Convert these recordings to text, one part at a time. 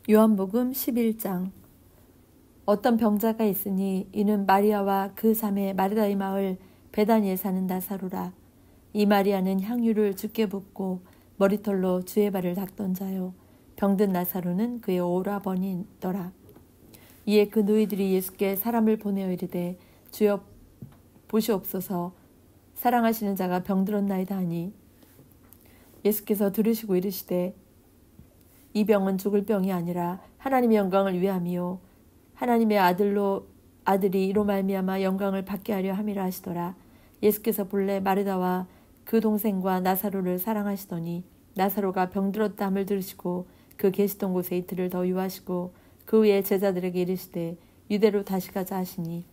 요한복음 11장. 어떤 병자가 있으니 이는 마리아와 그 자매 마르다의 마을 베다니에 사는 나사로라. 이 마리아는 향유를 주께 붓고 머리털로 주의 발을 닦던 자요. 병든 나사로는 그의 오라버니더라. 이에 그 누이들이 예수께 사람을 보내어 이르되 주여 보시옵소서, 사랑하시는 자가 병들었나이다 하니 예수께서 들으시고 이르시되 이 병은 죽을 병이 아니라 하나님의 영광을 위함이요 하나님의 아들이 이로 말미암아 영광을 받게 하려 함이라 하시더라. 예수께서 본래 마르다와 그 동생과 나사로를 사랑하시더니 나사로가 병들었다 함을 들으시고 그 계시던 곳에 이틀을 더 유하시고 그 후에 제자들에게 이르시되 유대로 다시 가자 하시니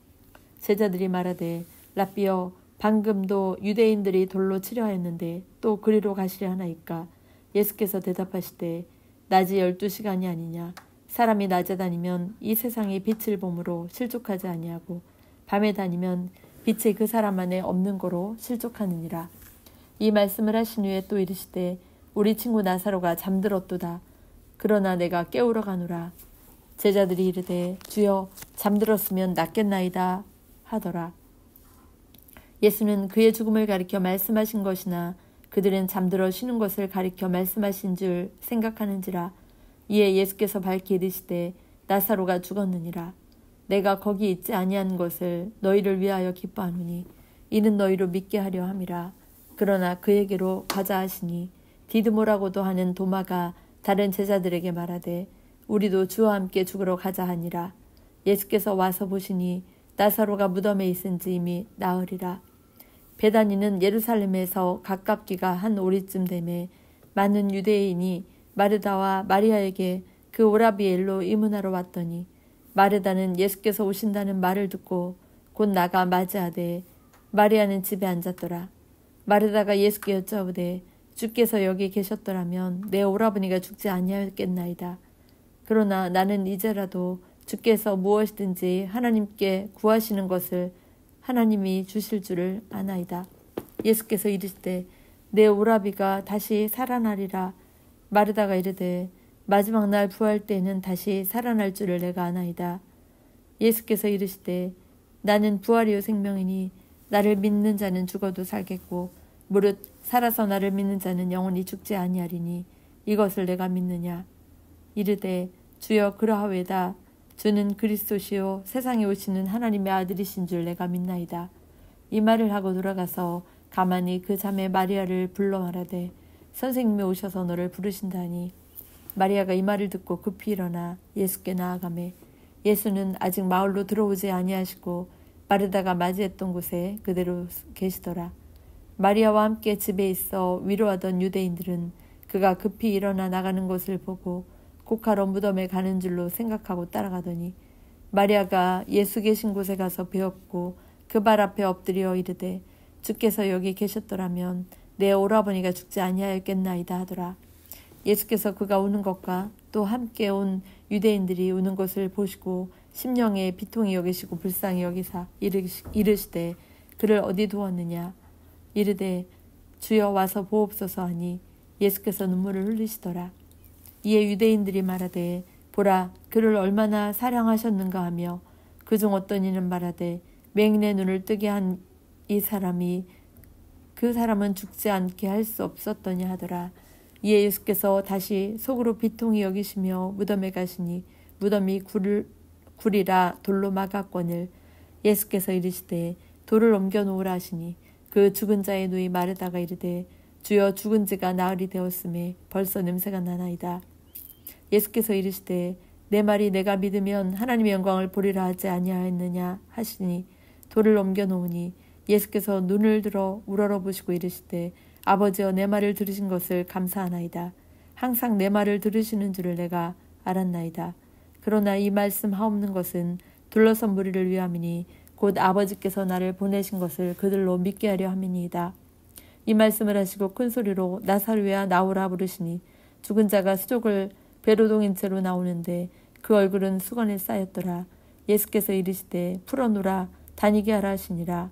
제자들이 말하되 라삐여, 방금도 유대인들이 돌로 치려 하였는데 또 그리로 가시려 하나이까? 예수께서 대답하시되 낮이 12시간이 아니냐? 사람이 낮에 다니면 이 세상의 빛을 보므로 실족하지 아니하고 밤에 다니면 빛이 그 사람 안에 없는 거로 실족하느니라. 이 말씀을 하신 후에 또 이르시되 우리 친구 나사로가 잠들었도다. 그러나 내가 깨우러 가노라. 제자들이 이르되 주여, 잠들었으면 낫겠나이다 하더라. 예수는 그의 죽음을 가리켜 말씀하신 것이나 그들은 잠들어 쉬는 것을 가리켜 말씀하신 줄 생각하는지라. 이에 예수께서 밝히 이르시되 나사로가 죽었느니라. 내가 거기 있지 아니한 것을 너희를 위하여 기뻐하노니 이는 너희로 믿게 하려 함이라. 그러나 그에게로 가자 하시니 디드모라고도 하는 도마가 다른 제자들에게 말하되 우리도 주와 함께 죽으러 가자 하니라. 예수께서 와서 보시니 나사로가 무덤에 있은지 이미 나으리라. 베다니는 예루살렘에서 가깝기가 한 오리쯤 되매 많은 유대인이 마르다와 마리아에게 그 오라비의 일로 의문하러 왔더니 마르다는 예수께서 오신다는 말을 듣고 곧 나가 맞이하되 마리아는 집에 앉았더라. 마르다가 예수께 여짜오되 주께서 여기 계셨더라면 내 오라버니가 죽지 아니하였겠나이다. 그러나 나는 이제라도 주께서 무엇이든지 하나님께 구하시는 것을 하나님이 주실 줄을 아나이다. 예수께서 이르시되 내 오라비가 다시 살아나리라. 마르다가 이르되 마지막 날 부활 때에는 다시 살아날 줄을 내가 아나이다. 예수께서 이르시되 나는 부활이요 생명이니 나를 믿는 자는 죽어도 살겠고 무릇 살아서 나를 믿는 자는 영원히 죽지 아니하리니 이것을 내가 믿느냐. 이르되 주여 그러하외다. 주는 그리스도시요 세상에 오시는 하나님의 아들이신 줄 내가 믿나이다. 이 말을 하고 돌아가서 가만히 그 자매 마리아를 불러 말하되 선생님이 오셔서 너를 부르신다니. 마리아가 이 말을 듣고 급히 일어나 예수께 나아가매 예수는 아직 마을로 들어오지 아니하시고 마르다가 맞이했던 곳에 그대로 계시더라. 마리아와 함께 집에 있어 위로하던 유대인들은 그가 급히 일어나 나가는 것을 보고 곡하러 무덤에 가는 줄로 생각하고 따라가더니 마리아가 예수 계신 곳에 가서 배웠고 그 발 앞에 엎드려 이르되 주께서 여기 계셨더라면 내 오라버니가 죽지 아니하였겠나이다 하더라. 예수께서 그가 우는 것과 또 함께 온 유대인들이 우는 것을 보시고 심령에 비통히 여기시고 불쌍히 여기사 이르시되 그를 어디 두었느냐. 이르되 주여 와서 보옵소서 하니 예수께서 눈물을 흘리시더라. 이에 유대인들이 말하되 보라, 그를 얼마나 사랑하셨는가 하며 그중 어떤 이는 말하되 맹인의 눈을 뜨게 한 이 사람이 그 사람은 죽지 않게 할 수 없었더냐 하더라. 이에 예수께서 다시 속으로 비통히 여기시며 무덤에 가시니 무덤이 굴이라 돌로 막았거늘 예수께서 이르시되 돌을 옮겨 놓으라 하시니 그 죽은 자의 누이 마르다가 이르되 주여 죽은 지가 나흘이 되었음에 벌써 냄새가 나나이다. 예수께서 이르시되 내 말이 내가 믿으면 하나님의 영광을 보리라 하지 아니하였느냐 하시니 돌을 옮겨 놓으니 예수께서 눈을 들어 우러러보시고 이르시되 아버지여 내 말을 들으신 것을 감사하나이다. 항상 내 말을 들으시는 줄을 내가 알았나이다. 그러나 이 말씀 하옵는 것은 둘러선 무리를 위함이니 곧 아버지께서 나를 보내신 것을 그들로 믿게 하려 함이니이다. 이 말씀을 하시고 큰 소리로 나사로야 나오라 부르시니 죽은 자가 수족을 배로 동인 채로 나오는데 그 얼굴은 수건에 쌓였더라. 예수께서 이르시되 풀어놓으라 다니게 하라 하시니라.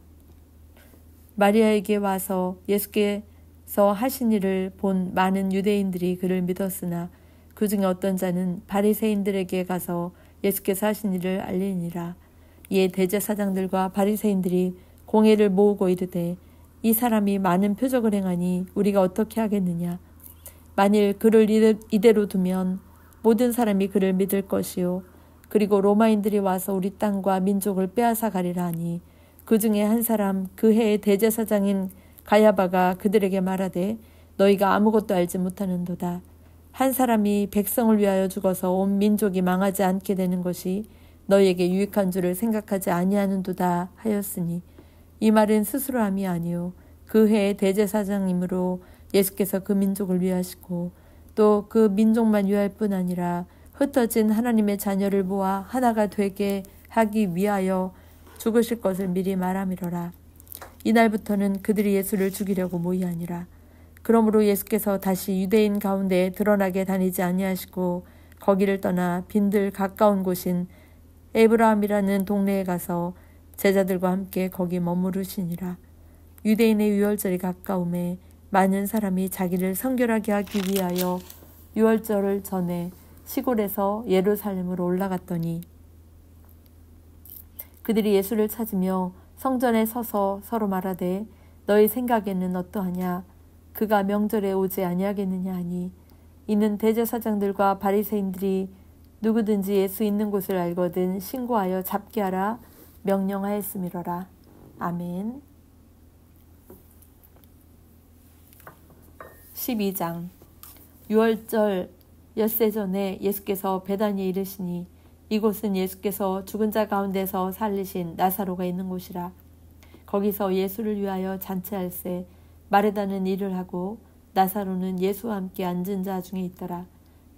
마리아에게 와서 예수께서 하신 일을 본 많은 유대인들이 그를 믿었으나 그 중에 어떤 자는 바리새인들에게 가서 예수께서 하신 일을 알리니라. 이에 대제사장들과 바리새인들이 공회를 모으고 이르되 이 사람이 많은 표적을 행하니 우리가 어떻게 하겠느냐. 만일 그를 이대로 두면 모든 사람이 그를 믿을 것이요 그리고 로마인들이 와서 우리 땅과 민족을 빼앗아 가리라 하니 그 중에 한 사람 그 해의 대제사장인 가야바가 그들에게 말하되 너희가 아무것도 알지 못하는도다. 한 사람이 백성을 위하여 죽어서 온 민족이 망하지 않게 되는 것이 너희에게 유익한 줄을 생각하지 아니하는도다 하였으니 이 말은 스스로 함이 아니요 그 해의 대제사장이므로 예수께서 그 민족을 위하시고 또 그 민족만 위할 뿐 아니라 흩어진 하나님의 자녀를 모아 하나가 되게 하기 위하여 죽으실 것을 미리 말함이로라. 이날부터는 그들이 예수를 죽이려고 모이하니라. 그러므로 예수께서 다시 유대인 가운데 드러나게 다니지 아니하시고 거기를 떠나 빈들 가까운 곳인 에브라함이라는 동네에 가서 제자들과 함께 거기 머무르시니라. 유대인의 유월절이 가까움에 많은 사람이 자기를 성결하게 하기 위하여 유월절을 전에 시골에서 예루살렘으로 올라갔더니 그들이 예수를 찾으며 성전에 서서 서로 말하되 너희 생각에는 어떠하냐. 그가 명절에 오지 아니하겠느냐 하니 이는 대제사장들과 바리새인들이 누구든지 예수 있는 곳을 알거든 신고하여 잡게 하라 명령하였음이로라. 아멘. 12장 유월절 엿새 전에 예수께서 베다니에 이르시니 이곳은 예수께서 죽은 자 가운데서 살리신 나사로가 있는 곳이라. 거기서 예수를 위하여 잔치할세 마르다는 일을 하고 나사로는 예수와 함께 앉은 자 중에 있더라.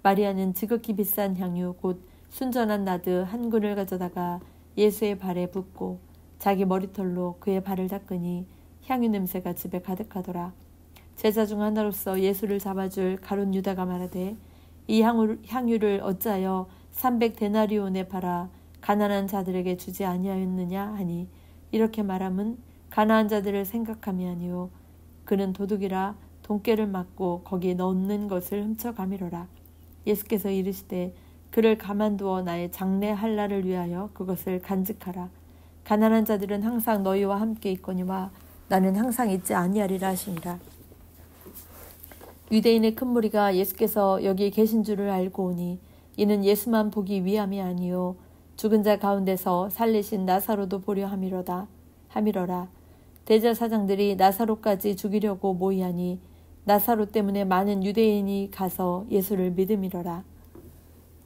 마리아는 지극히 비싼 향유 곧 순전한 나드 한 근을 가져다가 예수의 발에 붓고 자기 머리털로 그의 발을 닦으니 향유 냄새가 집에 가득하더라. 제자 중 하나로서 예수를 잡아줄 가룟 유다가 말하되 이 향유를 어찌하여 300데나리온에 팔아 가난한 자들에게 주지 아니하였느냐 하니 이렇게 말함은 가난한 자들을 생각함이 아니요 그는 도둑이라 돈깨를 맞고 거기에 넣는 것을 훔쳐가미로라. 예수께서 이르시되 그를 가만두어 나의 장래 할 날을 위하여 그것을 간직하라. 가난한 자들은 항상 너희와 함께 있거니와 나는 항상 있지 아니하리라 하시니라. 유대인의 큰 무리가 예수께서 여기 계신 줄을 알고 오니 이는 예수만 보기 위함이 아니요 죽은 자 가운데서 살리신 나사로도 보려 함이로라. 대제사장들이 나사로까지 죽이려고 모이하니 나사로 때문에 많은 유대인이 가서 예수를 믿음이로라.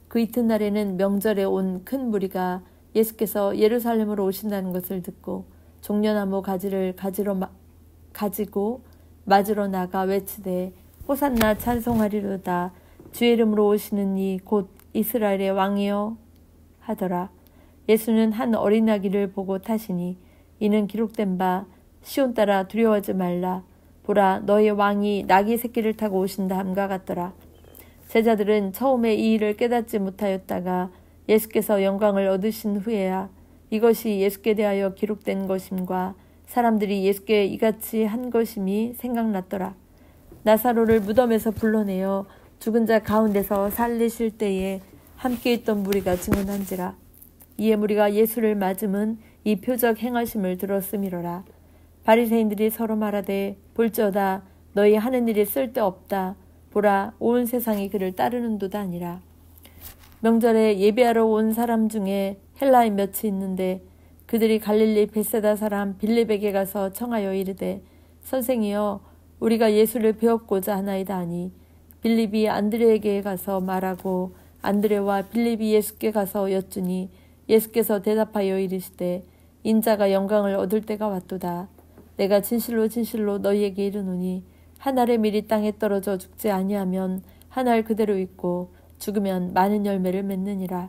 그 이튿날에는 명절에 온 큰 무리가 예수께서 예루살렘으로 오신다는 것을 듣고 종려나무 가지를 가지고 맞으러 나가 외치되 호산나 찬송하리로다. 주의 이름으로 오시는 이 곧 이스라엘의 왕이여 하더라. 예수는 한 어린 아기를 보고 타시니 이는 기록된 바 시온 따라 두려워하지 말라. 보라 너의 왕이 나귀 새끼를 타고 오신다 함과 같더라. 제자들은 처음에 이 일을 깨닫지 못하였다가 예수께서 영광을 얻으신 후에야 이것이 예수께 대하여 기록된 것임과 사람들이 예수께 이같이 한 것임이 생각났더라. 나사로를 무덤에서 불러내어 죽은 자 가운데서 살리실 때에 함께 있던 무리가 증언한지라. 이에 무리가 예수를 맞음은 이 표적 행하심을 들었음이로라. 바리새인들이 서로 말하되 볼지어다 너희 하는 일이 쓸데없다. 보라 온 세상이 그를 따르는도다 아니라. 명절에 예배하러 온 사람 중에 헬라인 몇이 있는데 그들이 갈릴리 벳세다 사람 빌립에게 가서 청하여 이르되 선생이여 우리가 예수를 배웠고자 하나이다 하니 빌립이 안드레에게 가서 말하고 안드레와 빌립이 예수께 가서 여쭈니 예수께서 대답하여 이르시되 인자가 영광을 얻을 때가 왔도다. 내가 진실로 진실로 너희에게 이르노니 한 알의 밀이 땅에 떨어져 죽지 아니하면 한 알 그대로 있고 죽으면 많은 열매를 맺느니라.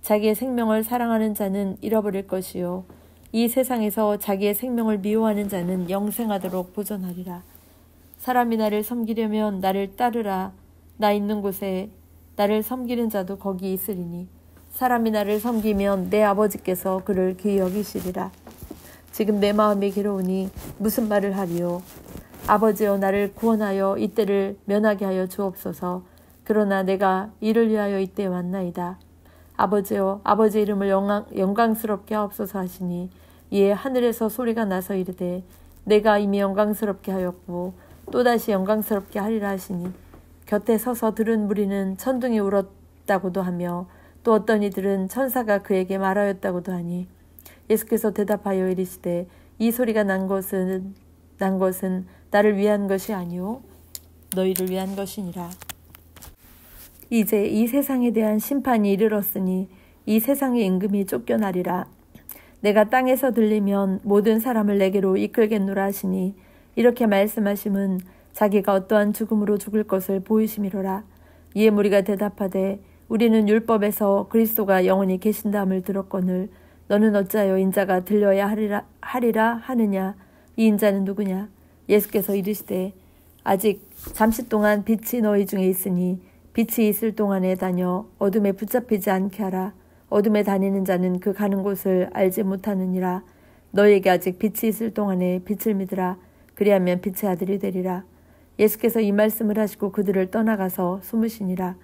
자기의 생명을 사랑하는 자는 잃어버릴 것이요 이 세상에서 자기의 생명을 미워하는 자는 영생하도록 보존하리라. 사람이 나를 섬기려면 나를 따르라. 나 있는 곳에 나를 섬기는 자도 거기 있으리니 사람이 나를 섬기면 내 아버지께서 그를 귀히 여기시리라. 지금 내 마음이 괴로우니 무슨 말을 하리요. 아버지여 나를 구원하여 이때를 면하게 하여 주옵소서. 그러나 내가 이를 위하여 이때에 왔나이다. 아버지여, 아버지 이름을 영광스럽게 하옵소서 하시니 이에 하늘에서 소리가 나서 이르되 내가 이미 영광스럽게 하였고 또다시 영광스럽게 하리라 하시니 곁에 서서 들은 무리는 천둥이 울었다고도 하며 또 어떤 이들은 천사가 그에게 말하였다고도 하니 예수께서 대답하여 이르시되 이 소리가 난 것은 나를 위한 것이 아니오 너희를 위한 것이니라. 이제 이 세상에 대한 심판이 이르렀으니 이 세상의 임금이 쫓겨나리라. 내가 땅에서 들리면 모든 사람을 내게로 이끌겠노라 하시니 이렇게 말씀하심은 자기가 어떠한 죽음으로 죽을 것을 보이심이로라. 이에 무리가 대답하되 우리는 율법에서 그리스도가 영원히 계신다함을 들었거늘 너는 어찌하여 인자가 들려야 하리라 하느냐. 이 인자는 누구냐. 예수께서 이르시되 아직 잠시 동안 빛이 너희 중에 있으니 빛이 있을 동안에 다녀 어둠에 붙잡히지 않게 하라. 어둠에 다니는 자는 그 가는 곳을 알지 못하느니라. 너희에게 아직 빛이 있을 동안에 빛을 믿으라. 그리하면 빛의 아들이 되리라. 예수께서 이 말씀을 하시고 그들을 떠나가서 숨으시니라.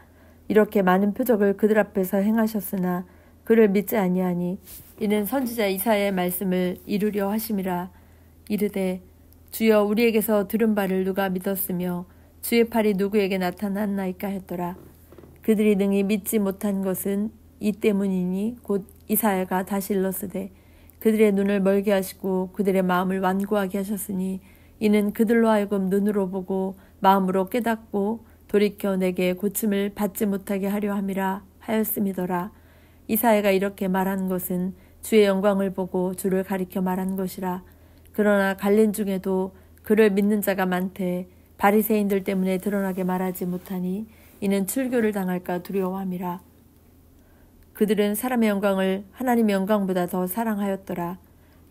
이렇게 많은 표적을 그들 앞에서 행하셨으나 그를 믿지 아니하니 이는 선지자 이사야의 말씀을 이루려 하심이라. 이르되 주여 우리에게서 들은 바를 누가 믿었으며 주의 팔이 누구에게 나타났나이까 했더라. 그들이 능히 믿지 못한 것은 이 때문이니 곧 이사야가 다시 일렀으되 그들의 눈을 멀게 하시고 그들의 마음을 완고하게 하셨으니 이는 그들로 하여금 눈으로 보고 마음으로 깨닫고 돌이켜 내게 고침을 받지 못하게 하려 함이라 하였음이더라. 이사야가 이렇게 말한 것은 주의 영광을 보고 주를 가리켜 말한 것이라. 그러나 갈린 중에도 그를 믿는 자가 많되 바리새인들 때문에 드러나게 말하지 못하니 이는 출교를 당할까 두려워함이라. 그들은 사람의 영광을 하나님의 영광보다 더 사랑하였더라.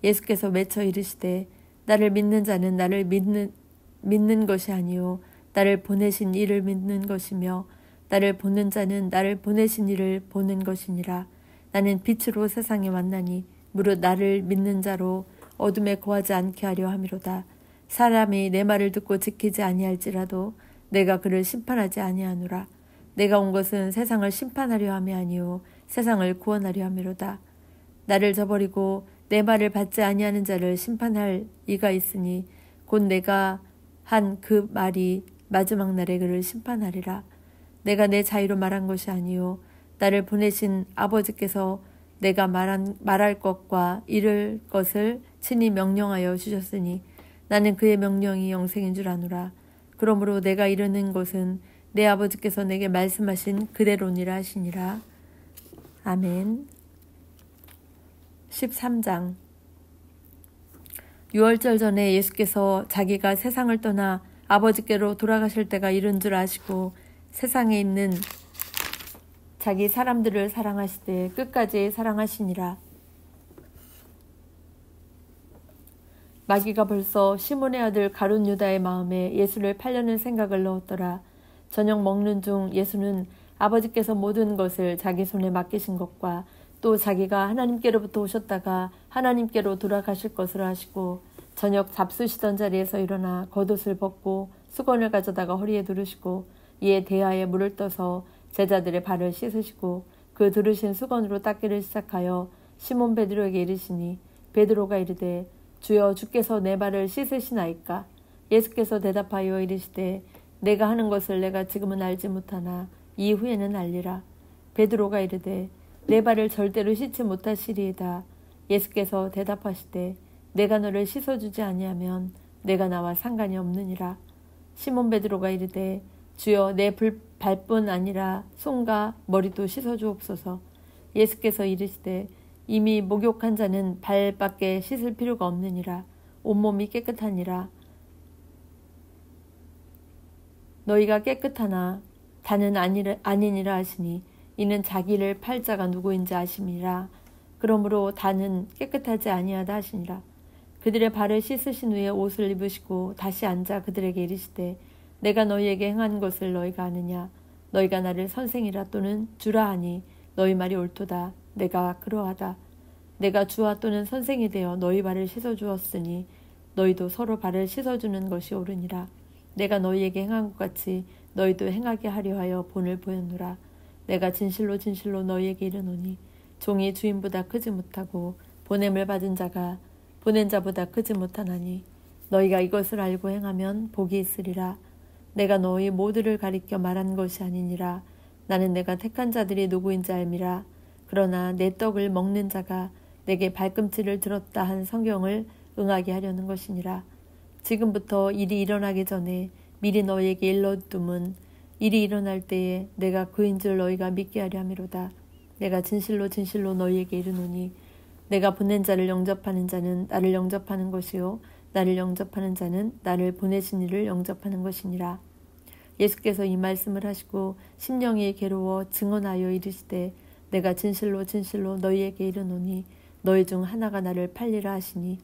예수께서 외쳐 이르시되 나를 믿는 자는 나를 믿는 것이 아니요 나를 보내신 이를 믿는 것이며 나를 보는 자는 나를 보내신 이를 보는 것이니라. 나는 빛으로 세상에 왔나니 무릇 나를 믿는 자로 어둠에 거하지 않게 하려 함이로다. 사람이 내 말을 듣고 지키지 아니할지라도 내가 그를 심판하지 아니하노라. 내가 온 것은 세상을 심판하려 함이 아니요 세상을 구원하려 함이로다. 나를 저버리고 내 말을 받지 아니하는 자를 심판할 이가 있으니 곧 내가 한 그 말이 마지막 날에 그를 심판하리라. 내가 내 자유로 말한 것이 아니요 나를 보내신 아버지께서 내가 말할 것과 이를 것을 친히 명령하여 주셨으니 나는 그의 명령이 영생인 줄 아노라. 그러므로 내가 이르는 것은 내 아버지께서 내게 말씀하신 그대로니라 하시니라. 아멘. 13장. 유월절 전에 예수께서 자기가 세상을 떠나 아버지께로 돌아가실 때가 이른 줄 아시고 세상에 있는 자기 사람들을 사랑하시되 끝까지 사랑하시니라. 마귀가 벌써 시몬의 아들 가룟 유다의 마음에 예수를 팔려는 생각을 넣었더라. 저녁 먹는 중 예수는 아버지께서 모든 것을 자기 손에 맡기신 것과 또 자기가 하나님께로부터 오셨다가 하나님께로 돌아가실 것을 아시고 저녁 잡수시던 자리에서 일어나 겉옷을 벗고 수건을 가져다가 허리에 두르시고 이에 대야에 물을 떠서 제자들의 발을 씻으시고 그 두르신 수건으로 닦기를 시작하여 시몬 베드로에게 이르시니 베드로가 이르되 주여 주께서 내 발을 씻으시나이까. 예수께서 대답하여 이르시되 내가 하는 것을 내가 지금은 알지 못하나 이후에는 알리라. 베드로가 이르되 내 발을 절대로 씻지 못하시리이다. 예수께서 대답하시되 내가 너를 씻어주지 아니하면 내가 나와 상관이 없느니라. 시몬 베드로가 이르되 주여 내 발뿐 아니라 손과 머리도 씻어주옵소서. 예수께서 이르시되 이미 목욕한 자는 발밖에 씻을 필요가 없느니라. 온몸이 깨끗하니라. 너희가 깨끗하나 다는 아니니라 하시니 이는 자기를 팔 자가 누구인지 아심이라. 그러므로 다는 깨끗하지 아니하다 하시니라. 그들의 발을 씻으신 후에 옷을 입으시고 다시 앉아 그들에게 이르시되 내가 너희에게 행한 것을 너희가 아느냐. 너희가 나를 선생이라 또는 주라 하니 너희 말이 옳도다. 내가 그러하다. 내가 주와 또는 선생이 되어 너희 발을 씻어주었으니 너희도 서로 발을 씻어주는 것이 옳으니라. 내가 너희에게 행한 것 같이 너희도 행하게 하려 하여 본을 보였노라. 내가 진실로 진실로 너희에게 이르노니 종이 주인보다 크지 못하고 보냄을 받은 자가 보낸 자보다 크지 못하나니 너희가 이것을 알고 행하면 복이 있으리라. 내가 너희 모두를 가리켜 말한 것이 아니니라. 나는 내가 택한 자들이 누구인지 알미라. 그러나 내 떡을 먹는 자가 내게 발꿈치를 들었다 한 성경을 응하게 하려는 것이니라. 지금부터 일이 일어나기 전에 미리 너희에게 일러둠은 일이 일어날 때에 내가 그인 줄 너희가 믿게 하려 함이로다. 내가 진실로 진실로 너희에게 이르노니 내가 보낸 자를 영접하는 자는 나를 영접하는 것이요 나를 영접하는 자는 나를 보내신 이를 영접하는 것이니라. 예수께서 이 말씀을 하시고 심령이 괴로워 증언하여 이르시되 내가 진실로 진실로 너희에게 이르노니 너희 중 하나가 나를 팔리라 하시니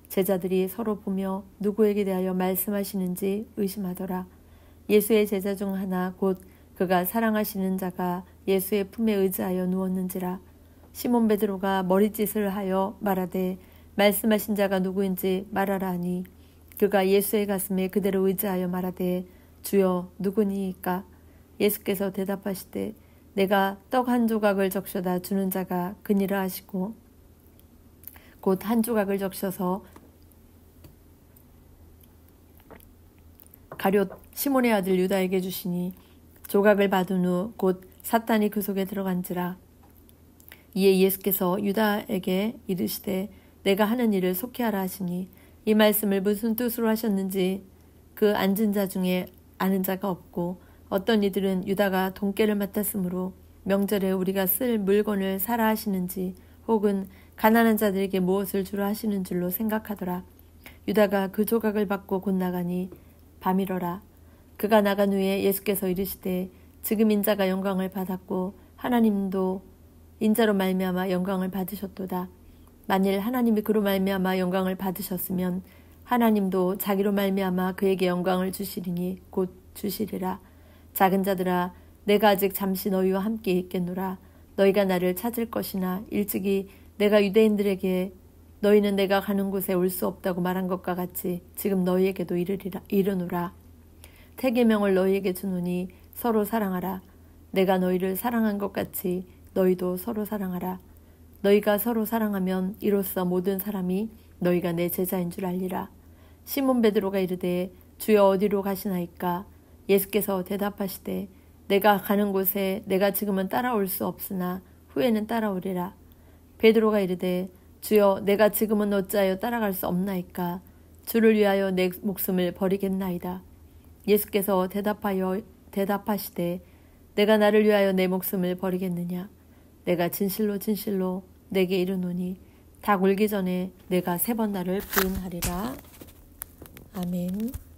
제자들이 서로 보며 누구에게 대하여 말씀하시는지 의심하더라. 예수의 제자 중 하나 곧 그가 사랑하시는 자가 예수의 품에 의지하여 누웠는지라. 시몬 베드로가 머리짓을 하여 말하되 말씀하신 자가 누구인지 말하라 하니 그가 예수의 가슴에 그대로 의지하여 말하되 주여 누구니이까? 예수께서 대답하시되 내가 떡 한 조각을 적셔다 주는 자가 그니라 하시고 곧 한 조각을 적셔서 가룟 시몬의 아들 유다에게 주시니 조각을 받은 후 곧 사탄이 그 속에 들어간지라. 이에 예수께서 유다에게 이르시되 내가 하는 일을 속히 하라 하시니 이 말씀을 무슨 뜻으로 하셨는지 그 앉은 자 중에 아는 자가 없고 어떤 이들은 유다가 돈깨를 맡았으므로 명절에 우리가 쓸 물건을 사라 하시는지 혹은 가난한 자들에게 무엇을 주라 하시는 줄로 생각하더라. 유다가 그 조각을 받고 곧 나가니 밤이러라. 그가 나간 후에 예수께서 이르시되 지금 인자가 영광을 받았고 하나님도 인자로 말미암아 영광을 받으셨도다. 만일 하나님이 그로 말미암아 영광을 받으셨으면 하나님도 자기로 말미암아 그에게 영광을 주시리니 곧 주시리라. 작은 자들아 내가 아직 잠시 너희와 함께 있겠노라. 너희가 나를 찾을 것이나 일찍이 내가 유대인들에게 너희는 내가 가는 곳에 올 수 없다고 말한 것과 같이 지금 너희에게도 이르노라. 태계명을 너희에게 주노니 서로 사랑하라. 내가 너희를 사랑한 것 같이 너희도 서로 사랑하라. 너희가 서로 사랑하면 이로써 모든 사람이 너희가 내 제자인 줄 알리라. 시몬 베드로가 이르되 주여 어디로 가시나이까? 예수께서 대답하시되 내가 가는 곳에 내가 지금은 따라올 수 없으나 후에는 따라오리라. 베드로가 이르되 주여 내가 지금은 어찌하여 따라갈 수 없나이까? 주를 위하여 내 목숨을 버리겠나이다. 예수께서 대답하시되 내가 나를 위하여 내 목숨을 버리겠느냐? 내가 진실로 진실로 내게 이르노니 닭 울기 전에 내가 3번 나를 부인하리라. 아멘.